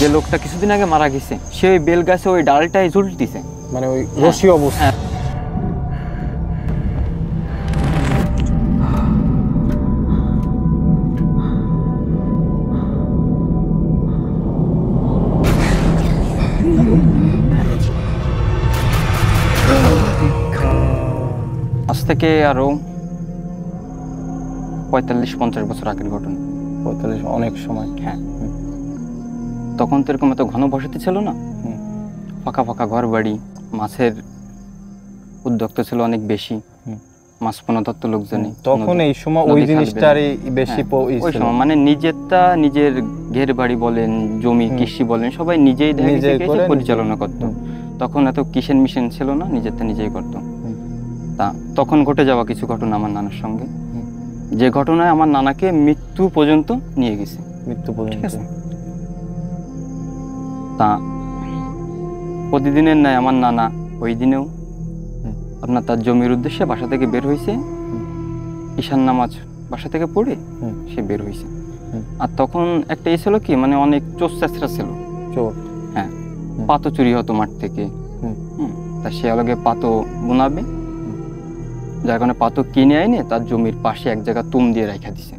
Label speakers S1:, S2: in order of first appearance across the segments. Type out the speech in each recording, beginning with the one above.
S1: যে লোকটা কিছুদিন আগে মারা গেছে সে ওই বেল গাছে ওই ডালটাই ঝুলতিছে,
S2: মানে ওই রশি অবস্থা।
S1: আজ থেকে আরো 45-50 বছর আগের ঘটনা।
S2: 45 অনেক সময়।
S1: হ্যাঁ, তখন তো এরকম এত ঘন বসতি ছিল না, ফাঁকা ফাঁকা ঘর বাড়ি, মাছের উদ্যোক্তা ছিল অনেক বেশি, মাছ পোনাতত্ত্ব লোকজনই
S2: তখন এই সময় ওই জিনিসটারই বেশি
S1: ওই সময় মানে নিজেরটা নিজের ঘের বাড়ি বলেন, জমি কৃষি বলেন, সবাই নিজেই পরিচালনা করত। তখন এত কিষেন মিশন ছিল না, নিজেরটা নিজেই করত। তা তখন ঘটে যাওয়া কিছু ঘটনা আমার নানার সঙ্গে, যে ঘটনায় আমার নানাকে মৃত্যু পর্যন্ত নিয়ে গেছে।
S2: মৃত্যু পর্যন্ত।
S1: তা প্রতিদিনের ন্যায় আমার নানা ওই দিনেও আপনার তার জমির উদ্দেশ্যে বাসা থেকে বের হয়েছে, ঈশান নামাজ বাসা থেকে পড়ে সে বের হয়েছে। আর তখন একটা ছিল কি, মানে অনেক চোর চেঁচড়া ছিল।
S2: চোর?
S1: হ্যাঁ, পাতো চুরি হতো মাঠ থেকে। তা সে আগে পাতো বোনাবে, যার কারণে পাতো কিনে আইনে তার জমির পাশে এক জায়গা তুম দিয়ে রাইখা দিছে।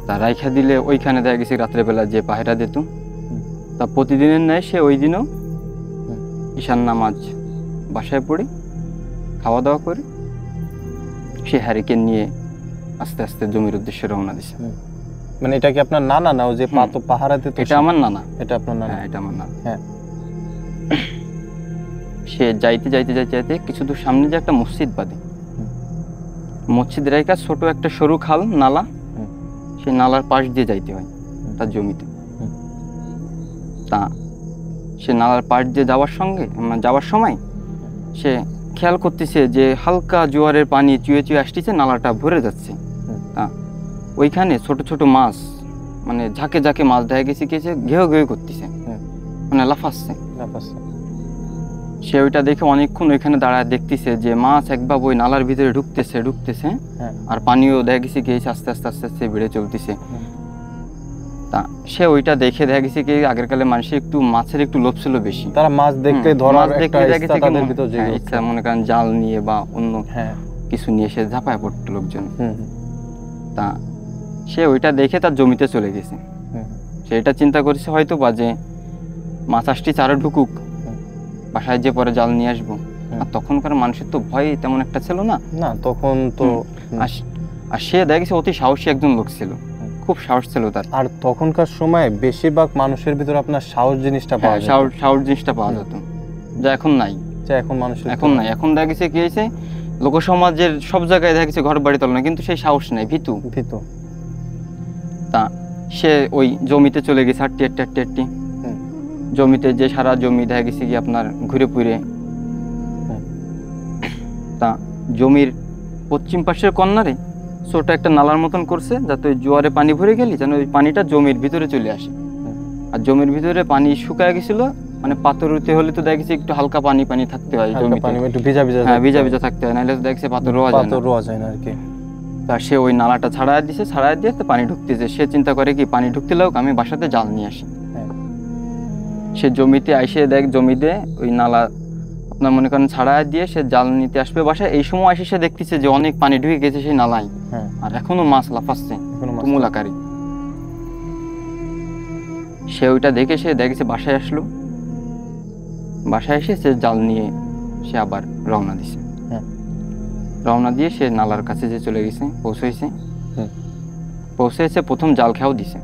S1: তা রাইখা দিলে ওইখানে দেখা গেছে রাত্রেবেলা যে পাহারা দিত, তা প্রতিদিনের ন্যায় সে ওই দিনও ঈশান নামাজ বাসায় পড়ে খাওয়া দাওয়া করে সে হ্যারিকেন নিয়ে আস্তে আস্তে জমির উদ্দেশ্যে রওনা দিছে।
S2: মানে এটা কি আপনার নানা না, যে পাতো পাহারা দিত?
S1: এটা আমার নানা।
S2: এটা আপনার নানা?
S1: হ্যাঁ, এটা আমার নানা।
S2: হ্যাঁ।
S1: সে যাইতে যাইতে যাইতে যাইতে কিছু দূর সামনে যে একটা মসজিদ বাদে, মসজিদের একটা ছোট একটা সরু খাল নালা, সেই নালার পাশ দিয়ে যাইতে হয় তার জমিতে। তা সে নালার পাশ দিয়ে যাওয়ার সময় সে খেয়াল করতেছে যে হালকা জোয়ারের পানি চুয়ে চুয়ে আসতেছে, নালাটা ভরে যাচ্ছে। তা ওইখানে ছোট ছোট মাছ, মানে ঝাঁকে ঝাঁকে মাছ দেখা গেছে ঘেউ ঘেউ করতেছে, মানে লাফাচ্ছে। সে ওইটা দেখে অনেকক্ষণ ওইখানে দাঁড়ায় দেখতেছে যে মাছ একভাবে ওই নালার ভিতরে ঢুকতেছে, আর পানিও দেখা গেছে গিয়েছে আস্তে আস্তে আস্তে আস্তে বেড়ে চলতেছে। তা সে ওইটা দেখে দেখা গেছে কি আগের কালে মানুষের একটু মাছের একটু লোভ ছিল বেশি, তারা মাছ দেখলে ধরার একটা ইচ্ছা, মনে করেন জাল নিয়ে বা অন্য কিছু নিয়ে সে ঝাঁপায় পড়তো লোকজন। তা সে ওইটা দেখে তার জমিতে চলে গেছে। সে এটা চিন্তা করেছে হয়তো বা যে মাছ আসটি চারা ঢুকুক, বাসায় যে পরে জাল নিয়ে আসবো। আর তখনকার মানুষের তো ভয় তেমন একটা ছিল না, তখন তো। আর সে দেখা গেছে অতি সাহসী একজন লোক ছিল, খুব সাহস ছিল তার। আর তখনকার সময় বেশিরভাগ মানুষের ভিতরে আপনার সাহস জিনিসটা পাওয়া যেত, সাহস জিনিসটা পাওয়া যেত, যা এখন নাই। এখন নাই। এখন দেখা গেছে কি হয়েছে, লোকসমাজের সব জায়গায় দেখা গেছে ঘর বাড়ি তল না, কিন্তু সেই সাহস নাই, ভীতু। তা সে ওই জমিতে চলে গেছে হাঁটটি জমিতে, যে সারা জমি দেখা গেছে কি আপনার ঘুরে পুরে। তা জমির পশ্চিম পাশের কর্নারে ছোট একটা নালার মতন করছে, যাতে ওই জোয়ারে পানি ভরে গেলে যেন ওই পানিটা জমির ভিতরে চলে আসে। আর জমির ভিতরে পানি শুকায় গেছিল, মানে পাথর উঠতে হলে তো দেখা গেছে একটু হালকা পানি থাকতে হয় জমিতে, একটু ভিজা ভিজা থাকতে হয়, নাহলে তো দেখা গেছে পাথর রোয়া যায় না আর কি। তা সে ওই নালাটা ছাড়াই দিয়ে তো পানি ঢুকতেছে। সে চিন্তা করে কি পানি ঢুকতে লাগ, আমি বাসাতে জাল নিয়ে আসি। সে জমিতে আইসে জমিতে ওই নালা আপনার মনে করেন ছাড়াই দিয়ে সে জাল নিতে আসবে বাসায়। এই সময় এসে সে দেখতেছে যে অনেক পানি ঢুকে গেছে সেই নালায়, আর এখনো মাছ লাফাচ্ছে তুমুল আকারে। সে ওইটা দেখে সে দেখেছে বাসায় আসলো, বাসায় এসে সে জাল নিয়ে সে আবার রওনা দিছে। রওনা দিয়ে সে নালার কাছে যে চলে গেছে, পৌঁছেছে প্রথম জাল খেয়াও দিছে।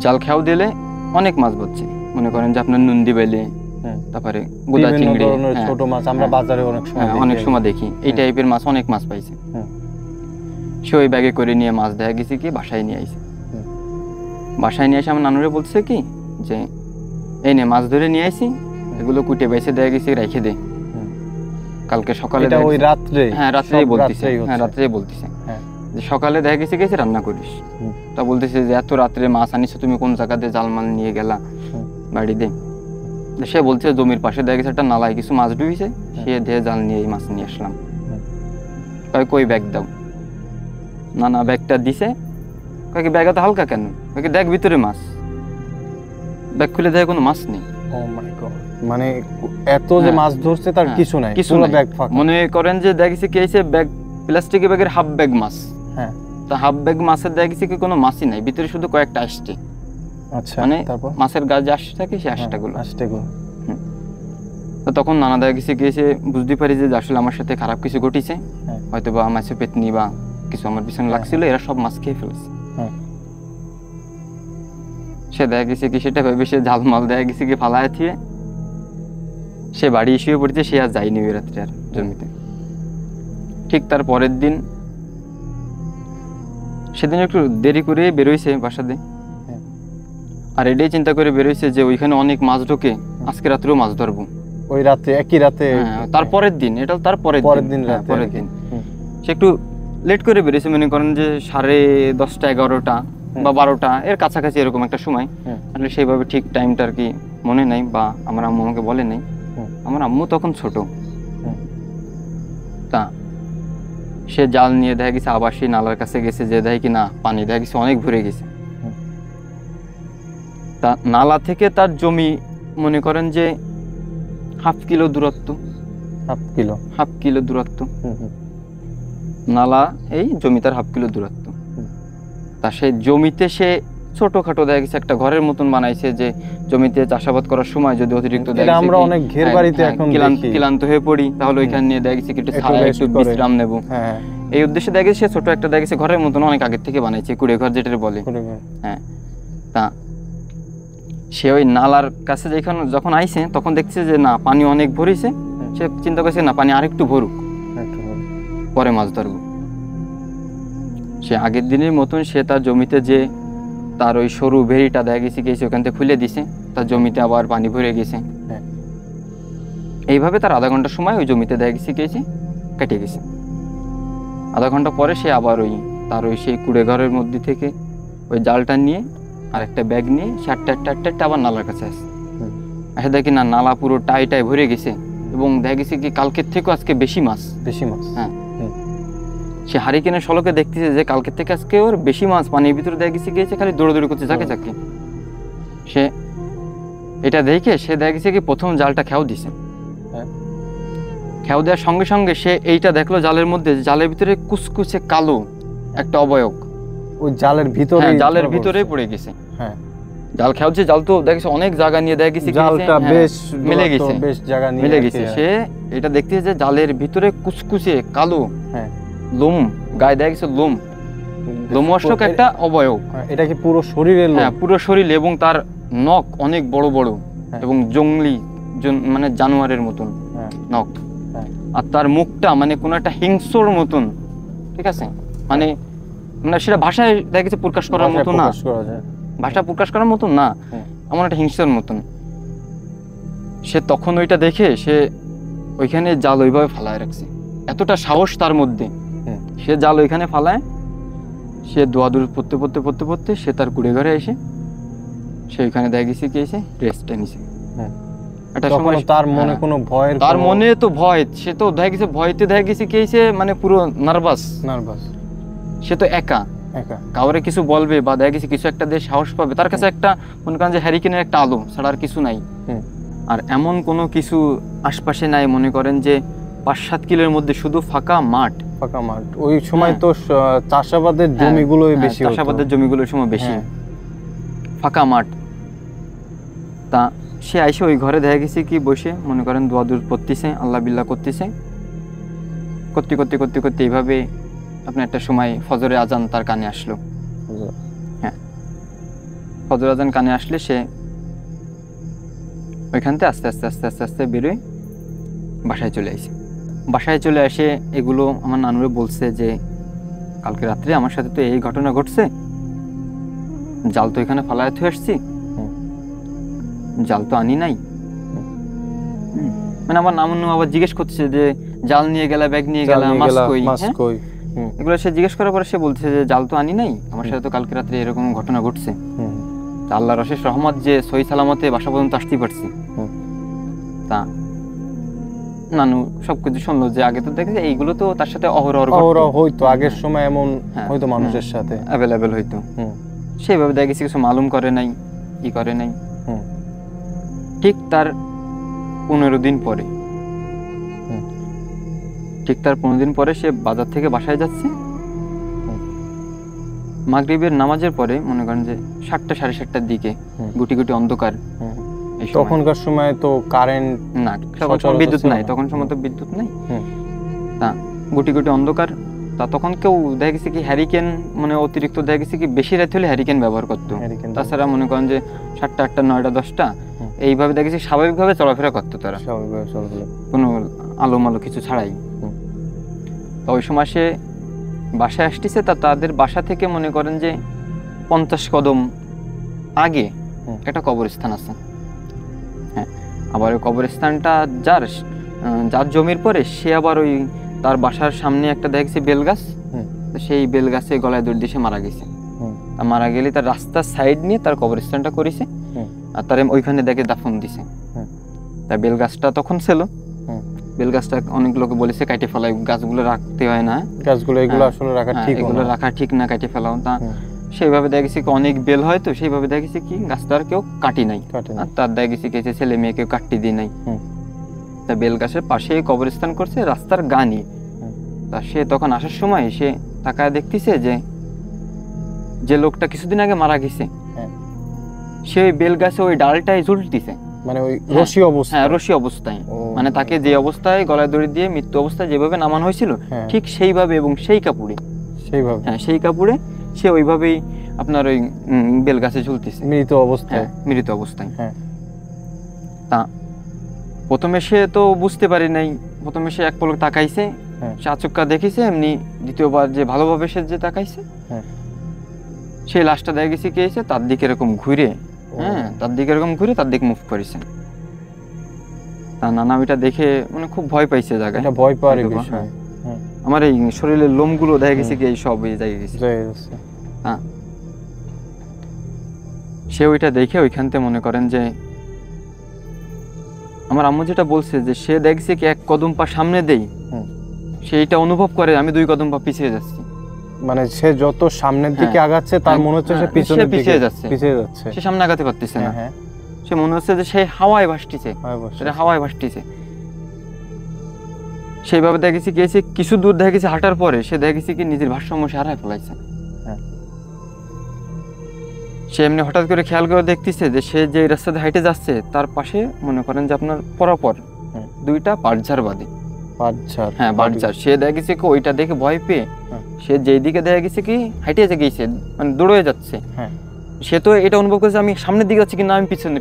S1: জাল খেয়াও দিলে অনেক মাছ বাজছে, মনে করেন যে আপনার নন্দী বেলে, তারপরে গোদা চিংড়ি, ছোট মাছ আমরা বাজারে অনেক সময় দেখি, এই টাইপের মাছ অনেক মাছ পাইছে। সে ওই ব্যাগে করে নিয়ে মাছ দেখা গেছে কি বাসায় নিয়ে আইছে। বাসায় নিয়ে এসে আমার নানুরে বলছে কি যে এই নে মাছ ধরে নিয়ে আইছি, এগুলো কুটে বেছে দেখা গেছে রেখে দে, কালকে সকালে রাত্রেই বলতেছে যে সকালে দেখা গেছে রান্না করিস। তা বলতেছে যে এত রাত্রে মাছ আনিস তুমি, কোন জায়গাতে জালমাল নিয়ে গেলা বাড়িতে? সে বলছে জমির পাশে দেখা গেছে একটা নালায় কিছু মাছ ডুবিছে, সে দিয়ে জাল নিয়ে এই মাছ নিয়ে আসলাম। কই ব্যাগ দাও। না ব্যাগটা দিছে, কয়েক ব্যাগ এত হালকা কেন? দেখ ভিতরে মাছ। ব্যাগ খুলে দেখে কোনো মাছ নেই।
S2: ও মাই গড, মানে এত যে
S1: হ্যাঁ।
S2: মাছ ধরছে তার
S1: হ্যাঁ,
S2: কিছু নাই,
S1: কিছু
S2: পুরো
S1: নাই।
S2: ব্যাগ ফাঁকা।
S1: মনে করেন যে দেখেছি কি এসে ব্যাগ, প্লাস্টিকের ব্যাগের হাফ ব্যাগ মাছ।
S2: হ্যাঁ।
S1: তা হাফ ব্যাগ মাছের দেখেছি কি কোনো মাছই নাই, ভিতরে শুধু কয়েকটা আসছে,
S2: আচ্ছা,
S1: মানে
S2: তারপর
S1: মাছের গাছ যে আসতে থাকে সেই আশটাগুলো।
S2: আষ্টেগুলো।
S1: তো তখন নানা দেখা গেছে গিয়েছে বুঝতে পারি যে আসলে আমার সাথে খারাপ কিছু ঘটিছে,
S2: হ্যাঁ।
S1: হয়তো বা মাছে পেতনি বা কিছু আমার পিছনে লাগছিল, এরা সব মাছ খেয়ে ফেলেছে।
S2: হ্যাঁ।
S1: সে দেখা গেছে কি সেটা ভেবে সে ঝালমাল দেখা গেছে কি ফালায় থিয়ে সে বাড়ি শুয়ে পড়েছে, সে আর যায়নি ওই রাত্রে আর জমিতে। ঠিক তার পরের দিন, সেদিন একটু দেরি করে বেরোইছে বাসাতে,
S2: হ্যাঁ।
S1: আর এটাই চিন্তা করে বেরোইছে যে ওইখানে অনেক মাছ ঢোকে, আজকে রাত্রেও মাছ ধরবো।
S2: ওই রাতে, একই রাতে?
S1: হ্যাঁ, তার পরের দিন, এটা তার পরের দিন
S2: রাতে
S1: পরের
S2: আর কি।
S1: দিন সে একটু লেট করে বেরিয়েছে, মনে করেন যে 10:30, 11টা বা 12টা এর কাছাকাছি এরকম একটা সময়। আসলে সেইভাবে ঠিক টাইমটা আর কি মনে নাই, বা আমার আম্মু আমাকে বলে নাই। আমার আম্মু তখন ছোট। তা সে জাল নিয়ে দেখা গেছে আবার সেই নালার কাছে গেছে, যে দেখে কি না পানি দেখা গেছে অনেক ভরে গেছে। তা নালা থেকে তার জমি মনে করেন যে হাফ কিলো দূরত্ব। হাফ কিলো দূরত্ব নালা, এই জমি তার হাফ কিলো দূরত্ব। তা সেই জমিতে সে ছোটখাটো দেখা গেছে একটা ঘরের মতন বানাইছে, যে জমিতে চাষাবাদ করার সময় যদি অতিরিক্ত
S2: আমরা অনেক ঘের বাড়িতে এখন দেখি,
S1: ক্লান্ত হয়ে পড়ি, তাহলে ওইখানে নিয়ে দেখা গেছে একটু ছায়া, একটু বিশ্রাম নেব, এই উদ্দেশ্যে দেখা গেছে সে ছোট একটা দেখা গেছে ঘরের মতন অনেক আগের থেকে বানাইছে, কুড়ে ঘর যেটা বলে। হ্যাঁ। তা সে ওই নালার কাছে যখন আইছে তখন দেখছে যে না পানি অনেক ভরেছে, সে চিন্তা করছে না পানি আরেকটু ভরুক, পরে মাছ ধরবো। সে আগের দিনের মতন সে তার জমিতে যে তার ওই সরু ভেড়িটা দেখা গেছে গেছে ওখান থেকে খুলে দিছে, তার জমিতে আবার পানি ভরে গেছে। এইভাবে তার আধা ঘন্টা সময় ওই জমিতে দেখা গেছে গেছে কেটে গেছে। আধা ঘন্টা পরে সে আবার ওই তার ওই সেই কুড়ে ঘরের মধ্যে থেকে ওই জালটা নিয়ে আর একটা ব্যাগ নিয়ে সে আটটা আবার নালার কাছে আসে। আসে দেখি না নালা পুরো টাই ভরে গেছে, এবং দেখা গেছে কি কালকের থেকেও আজকে বেশি মাছ। হ্যাঁ। সে হারিকেনের শলকে দেখতেছে যে কালকের থেকে আজকে ওর বেশি মাছ পানির ভিতরে দেখা গেছে গিয়েছে, খালি দৌড়াদৌড়ি করছে যাকে যাকে। সে এটা দেখে সে দেখা গেছে কি প্রথম জালটা খেয়াও দিছে। খেয়াও দেওয়ার সঙ্গে সঙ্গে সে এইটা দেখলো জালের মধ্যে, জালের ভিতরে কুচকুচে কালো একটা অবয়ব ওই জালের ভিতরে পড়ে গেছে। হ্যাঁ, জাল খেয়াচ্ছে, জাল তো দেখেছে অনেক জায়গা নিয়ে দেখা গেছে, জালটা বেশ মিলে গেছে, বেশ জায়গা নিয়ে মিলে গেছে। সে এটা দেখতেছে যে জালের ভিতরে কুচকুচে কালো লোম, গায়ে দেখা গেছে লোমস্টক একটা অবয়ব। এটা কি পুরো শরীরে? হ্যাঁ, পুরো শরীরে, এবং তার নখ অনেক বড় বড় এবং জংলি, মানে জানোয়ারের মতন নখ। আর তার মুখটা মানে কোন একটা হিংস্র মতন, ঠিক আছে, মানে সেটা ভাষায় দেখা গেছে প্রকাশ করার মতো না, ভাষা প্রকাশ করার মতন না, এমন একটা হিংস্রের মতন। সে তখন ওইটা দেখে সে ওইখানে জাল ওইভাবে ফালায় রাখছে, এতটা সাহস তার মধ্যে। সে জাল ওইখানে ফালায়, সে দোয়াদুর পড়তে সে তার কুড়ে ঘরে এসে সে ওইখানে দেখা গেছে কি এসে রেস্টটা নিছে। একটা সময় তার মনে কোনো ভয়, তার মনে তো ভয়, সে তো দেখা গেছে ভয়তে দেখা গেছে কি এসে মানে পুরো নার্ভাস। সে তো একা কাউরে কিছু বলবে বা দেখা গেছে কিছু একটা দিয়ে সাহস পাবে, তার কাছে একটা মনে করেন যে হ্যারিকেনের একটা আলো ছাড়া আর কিছু নাই। আর এমন কোনো কিছু আশপাশে নাই, মনে করেন যে 5-7 কিলোর মধ্যে শুধু ফাঁকা মাঠ। ওই সময় তো চাষাবাদের জমিগুলোই বেশি, চাষাবাদের জমিগুলো ওই সময় বেশি, ফাঁকা মাঠ। তা সে আইসে ওই ঘরে দেখা গেছে কি বসে মনে করেন দোয়াদুর পড়তেছে, আল্লাহ বিল্লাহ করতেছে, করতে এইভাবে আপনার একটা সময় ফজরের আজান তার কানে আসলো। হ্যাঁ, ফজর আজান কানে আসলে সে ওইখান থেকে আস্তে বেরোয় বাসায় চলে আসে। বাসায় চলে আসে এগুলো আমার নানুরে বলছে যে কালকে রাত্রে আমার সাথে তো এই ঘটনা ঘটছে, জাল তো এখানে ফালায় থুয়ে আসছি, জাল তো আনি নাই। মানে আমার নানু আবার জিজ্ঞেস করছে যে জাল নিয়ে গেলা, ব্যাগ নিয়ে গেলা, মাছ কই, এগুলো সে জিজ্ঞেস করার পরে সে বলছে যে জাল তো আনি নাই, আমার সাথে তো কালকে রাত্রে এরকম ঘটনা ঘটছে। আল্লাহর অশেষ রহমত যে সহি সালামতে বাসা পর্যন্ত আসতে পারছি। তা নানু সবকিছু শুনলো যে আগে তো দেখে এইগুলো তো তার সাথে অহরহ হইতো, আগের সময় এমন হয়তো মানুষের সাথে অ্যাভেলেবেল হইতো, সেইভাবে দেখে কিছু মালুম করে নাই, কি করে নাই। ঠিক তার 15 দিন পরে, ঠিক তার 15 দিন পরে সে বাজার থেকে বাসায় যাচ্ছে। মাগরিবের নামাজের পরে মনে করেন যে 7টা 7:30টার দিকে গুটি গুটি অন্ধকার। এই সময়
S2: তখনকার সময় তো কারেন্ট
S1: না, তখন বিদ্যুৎ নাই, তখন সময় তো বিদ্যুৎ নাই। তা গুটি গুটি অন্ধকার। তা তখন কেউ দেখা গেছে কি হ্যারিকেন, মানে অতিরিক্ত দেখা গেছে কি বেশি রাত হলে হ্যারিকেন ব্যবহার করতো। তাছাড়া মনে করেন যে 7টা 8টা 9টা 10টা এইভাবে দেখা গেছে স্বাভাবিকভাবে চলাফেরা করতো তারা, কোনো আলো মালো কিছু ছাড়াই। তো ওই সময় সে বাসায় আসতেছে, তা তাদের বাসা থেকে মনে করেন যে 50 কদম আগে একটা কবরস্থান আছে। হ্যাঁ, আবার ওই কবরস্থানটা যার জমির পরে সে আবার ওই তার বাসার সামনে একটা দেখছে বেল গাছ, সেই বেল গাছে গলায় দড়ি দিয়ে মারা গেছে। মারা গেলে তার রাস্তার সাইড নিয়ে তার কবরস্থানটা করেছে, আর তার ওইখানে দেখে দাফন দিছে। তার বেল গাছটা তখন ছিল, বেল গাছটা অনেক লোকে বলেছে কাটে ফেলাই, গাছগুলো রাখতে হয় না,
S2: গাছগুলো এগুলো আসলে রাখা ঠিক,
S1: এগুলো রাখা ঠিক না, কাটে ফেলাও। তা সেইভাবে দেখেছি কি অনেক বেল হয়, তো সেইভাবে দেখেছি কি গাছটা আর কেউ কাটি নাই, আর তার দেখেছি কি ছেলে মেয়ে কেউ কাটতে দিয়ে নাই। তা বেল গাছের পাশে কবরস্থান করছে রাস্তার গা নিয়ে। তা সে তখন আসার সময় সে তাকায় দেখতেছে যে যে লোকটা কিছুদিন আগে মারা গেছে সে ওই বেল গাছে ওই ডালটাই ঝুলতেছে, মানে ওই রশি অবস্থায়। হ্যাঁ, রশি অবস্থায়, মানে তাকে যে অবস্থায় গলায় দড়ি দিয়ে মৃত্যু অবস্থায় যেভাবে নামানো হয়েছিল ঠিক সেইভাবে এবং সেই কাপড়ে, সেইভাবে, হ্যাঁ সেই কাপড়ে সে ওইভাবেই আপনার ওই বেল গাছে ঝুলতেছে মৃত অবস্থায়, মৃত অবস্থায়। তা প্রথমে সে তো বুঝতে পারি নাই, প্রথমে সে এক পলক তাকাইছে, সে আচমকা দেখেছে। এমনি দ্বিতীয়বার যে ভালোভাবে সে যে তাকাইছে, সেই লাশটা দেখা গেছে কি হয়েছে তার দিকে এরকম ঘুরে, তার দিকে এরকম ঘুরে তার দিকে মুভ করেছে। তা নানা ওইটা দেখে মানে খুব ভয় পাইছে জায়গায়, এটা ভয় পাওয়ার বিষয়। আমার এই শরীরের লোমগুলো দেখা গেছে কি এই সব এই জায়গায় গেছে। হ্যাঁ, সে ওইটা দেখে ওইখান থেকে মনে করেন যে আমার আম্মু যেটা বলছে যে সে দেখছে কি 1 কদম পা সামনে দেই, সেইটা অনুভব করে আমি 2 কদম পা পিছিয়ে যাচ্ছি। মানে সে যত সামনের দিকে আগাচ্ছে তার মনে হচ্ছে সে পিছনের দিকে পিছিয়ে যাচ্ছে, সে সামনে আগাতে পারতেছে না। সে মনে হচ্ছে যে সে হাওয়ায় ভাসতেছে, সেটা হাওয়ায় ভাসতেছে। সেইভাবে দেখেছি গিয়েছে কিছু দূর দেখেছি হাঁটার পরে সে দেখেছি কি নিজের ভারসাম্য সে হারায় ফেলাইছে। সে এমনি হঠাৎ করে খেয়াল করে দেখতেছে যে সে যে রাস্তাতে হাইটে যাচ্ছে তার পাশে মনে করেন যে আপনার পরপর 2টা বাটঝাড় বাঁধে। হ্যাঁ, বাটঝাড়। সে দেখেছে কি ওইটা দেখে ভয় পেয়ে সে যেই দিকে দেখা গেছে কি হাইটে গেছে, মানে দৌড়ে যাচ্ছে। সে তো এটা অনুভব করেছে আমি সামনের দিকে যাচ্ছি কিন্তু আমি পিছনে,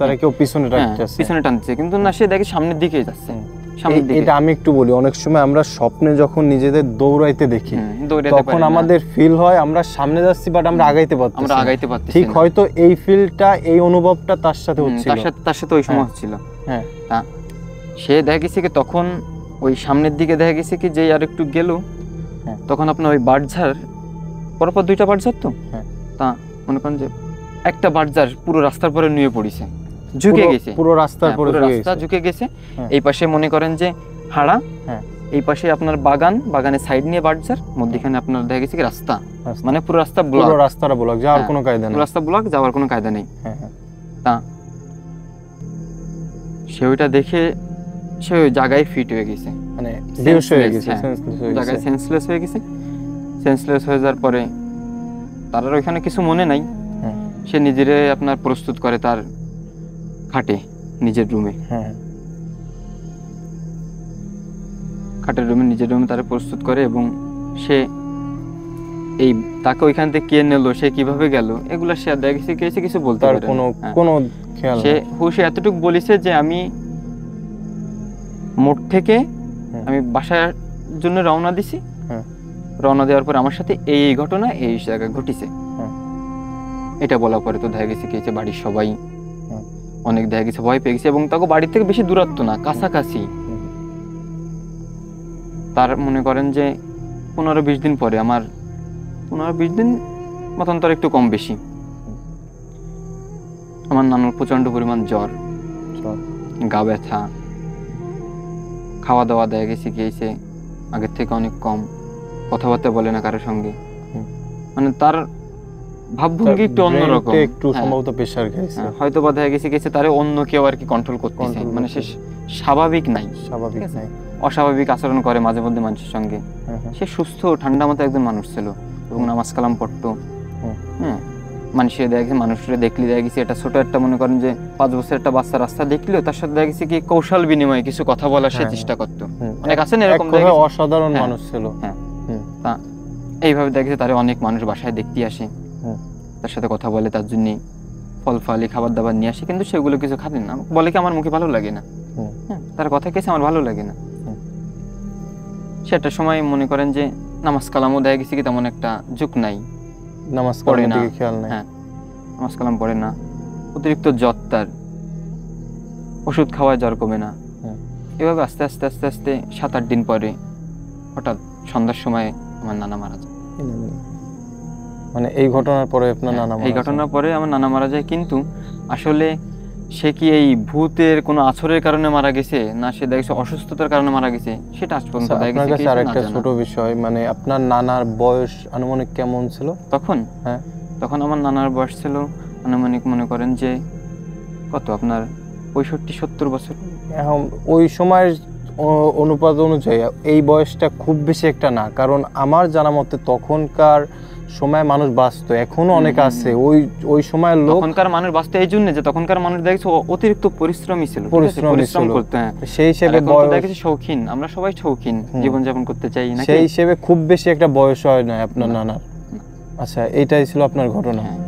S1: তারা কেউ পিছনে টানছে, পিছনে টানছে, কিন্তু না সে দেখে সামনের দিকে যাচ্ছে। এটা আমি একটু বলি, অনেক সময় আমরা স্বপ্নে যখন নিজেদের দৌড়াইতে দেখি তখন আমাদের ফিল হয় আমরা সামনে যাচ্ছি বাট আমরা আগাইতে পারছি, ঠিক হয়তো এই ফিলটা এই অনুভবটা তার সাথে হচ্ছিল, তার সাথে ওই সময় হচ্ছিল। হ্যাঁ, তা সে দেখা গেছে কি তখন ওই সামনের দিকে দেখা গেছে কি যে আর একটু গেল তখন আপনার ওই বাটঝাড় পরপর 2টা বাটঝাড়, তো তা মনে করেন যে একটা বাটঝাড় পুরো রাস্তার পরে নুয়ে পড়েছে, ঝুঁকে গেছে, পুরো রাস্তার পরে রাস্তা ঝুঁকে গেছে। এই পাশে মনে করেন যে হাড়া, এই পাশে আপনার বাগানের সাইড নিয়ে বাটঝাড়, মধ্যখানে আপনার দেখা গেছে কি রাস্তা, মানে পুরো রাস্তা ব্লক, পুরো রাস্তাটা ব্লক, যাওয়ার কোনো কায়দা নেই, রাস্তা ব্লক, যাওয়ার কোনো কায়দা নেই। তা সে ওইটা দেখে সে ওই জায়গায় ফিট হয়ে গেছে, মানে বেহুশ হয়ে গেছে, জায়গায় সেন্সলেস হয়ে গেছে। সেন্সলেস হয়ে যাওয়ার পরে তার আর ওইখানে কিছু মনে নাই, সে নিজেরে আপনার প্রস্তুত করে তার খাটে, নিজের রুমে, খাটের রুমে, নিজের রুমে তারা প্রস্তুত করে। এবং সে এই তাকে ওইখান থেকে কে নিল, সে কিভাবে গেল, এগুলো সে দেখেছে কিছু বলতে পারে কোনো খেয়াল সে হুশে এতটুকু বলেছে যে আমি মোড় থেকে আমি বাসার জন্য রওনা দিছি, রওনা দেওয়ার পর আমার সাথে এই ঘটনা এই জায়গায় ঘটেছে, এটা বলার পরে তো দেখা গেছে কি বাড়ির সবাই অনেক দেখা গেছে ভয় পেয়ে গেছে। এবং তাকে বাড়ির থেকে বেশি দূরত্ব না, কাছাকাছি। তার মনে করেন যে 15-20 দিন পরে, আমার 15-20 দিন মতন, তার একটু কম বেশি, আমার নানুর প্রচন্ড পরিমাণ জ্বর, গা ব্যথা, খাওয়া দাওয়া দেখা গেছে গিয়েছে আগের থেকে অনেক কম, কথাবার্তা বলে না কারোর সঙ্গে, মানে তার ভাবভঙ্গি একটু অন্যরকম,
S2: ব্রেনটা একটু
S1: হ্যাঁ।
S2: সম্ভবত প্রেসার খেয়েছে,
S1: হ্যাঁ, হয়তো বা দেখা গেছে তারে অন্য কেউ আর কি কন্ট্রোল করতেছে,
S2: Control
S1: মানে সে
S2: করতেছে।
S1: স্বাভাবিক নাই,
S2: স্বাভাবিক
S1: ঠিক আছে?
S2: নাই।
S1: অস্বাভাবিক আচরণ করে মাঝে মধ্যে মানুষের সঙ্গে।
S2: হ্যাঁ, হ্যাঁ।
S1: সে সুস্থ ঠান্ডা মাথায় একজন মানুষ ছিল এবং নামাজ কালাম পড়তো।
S2: হুম।
S1: হ্যাঁ, মানুষের দেখা গেছে, মানুষের দেখলে দেখা গেছে এটা ছোট একটা, মনে করেন যে 5 বছরের একটা বাচ্চা রাস্তা দেখলেও তার সাথে দেখা গেছে কি কৌশল বিনিময়ে কিছু কথা বলার সে
S2: হ্যাঁ।
S1: চেষ্টা করতো।
S2: হুম।
S1: অনেক আছে না
S2: এক
S1: এরকম,
S2: কথায়
S1: দেখা গেছে।
S2: অসাধারণ
S1: হ্যাঁ।
S2: মানুষ ছিল।
S1: হ্যাঁ।
S2: হুম।
S1: তা এইভাবে দেখা গেছে তারে অনেক মানুষ বাসায় দেখতে আসে,
S2: হুম।
S1: তার সাথে কথা বলে, তার জন্য ফল ফলি খাবার দাবার নিয়ে আসে, কিন্তু সেগুলো কিছু খাতেন না, বলে কি আমার মুখে ভালো লাগে না।
S2: হুম।
S1: হ্যাঁ, তার কথা কেছে আমার ভালো লাগে না।
S2: হুম।
S1: সেটা সময় মনে করেন যে নামাজ কালামও দেখা গেছে কি তেমন একটা ঝুঁক নাই,
S2: নামাজ
S1: পড়ে
S2: কালামের
S1: না।
S2: দিকে খেয়াল নাই।
S1: হ্যাঁ, নামাজ কালাম পড়ে না, অতিরিক্ত জ্বর, তার ওষুধ খাওয়ায় জ্বর কমে না।
S2: হুম।
S1: এভাবে আস্তে আস্তে আস্তে আস্তে 7-8 দিন পরে হঠাৎ সন্ধ্যার সময় আমার নানা মারা যায়।
S2: মানে এই ঘটনার পরে আপনার
S1: হ্যাঁ,
S2: নানা
S1: এই
S2: মারা
S1: ঘটনার
S2: যায়।
S1: পরে আমার নানা মারা যায়, কিন্তু আসলে সে কি এই ভূতের কোনো আছরের কারণে মারা গেছে, না সে দেখছে অসুস্থতার কারণে মারা গেছে, সেটা আজ পর্যন্ত
S2: আচ্ছা,
S1: দেখা
S2: আপনার
S1: গেছে
S2: কাছে
S1: কিছু না
S2: আরেকটা
S1: জানা।
S2: ছোট বিষয়, মানে আপনার নানার বয়স আনুমানিক কেমন ছিল
S1: তখন
S2: হ্যাঁ
S1: তখন আমার নানার বয়স ছিল আনুমানিক, মনে করেন যে কত আপনার 65-70 বছর।
S2: এখন ওই সময়ের অনুপাত অনুযায়ী এই বয়সটা খুব বেশি একটা না, কারণ আমার জানা মতে তখনকার সময় মানুষ বাঁচতো, এখনো অনেক আছে ওই ওই সময়ের লোক।
S1: তখনকার মানুষ বাঁচতে এই জন্য যে তখনকার মানুষ দেখছে অতিরিক্ত পরিশ্রমী ছিল, ঠিক আছে?
S2: পরিশ্রমী
S1: পরিশ্রম
S2: ছিল।
S1: করতে, হ্যাঁ।
S2: সেই হিসেবে
S1: এখন তো
S2: বয়স,
S1: দেখেছি শৌখিন, আমরা সবাই শৌখিন জীবনযাপন করতে চাই নাকি?
S2: সেই হিসেবে খুব বেশি একটা বয়স হয় না আপনার
S1: না।
S2: নানার। আচ্ছা, এইটাই ছিল আপনার ঘটনা।
S1: হ্যাঁ।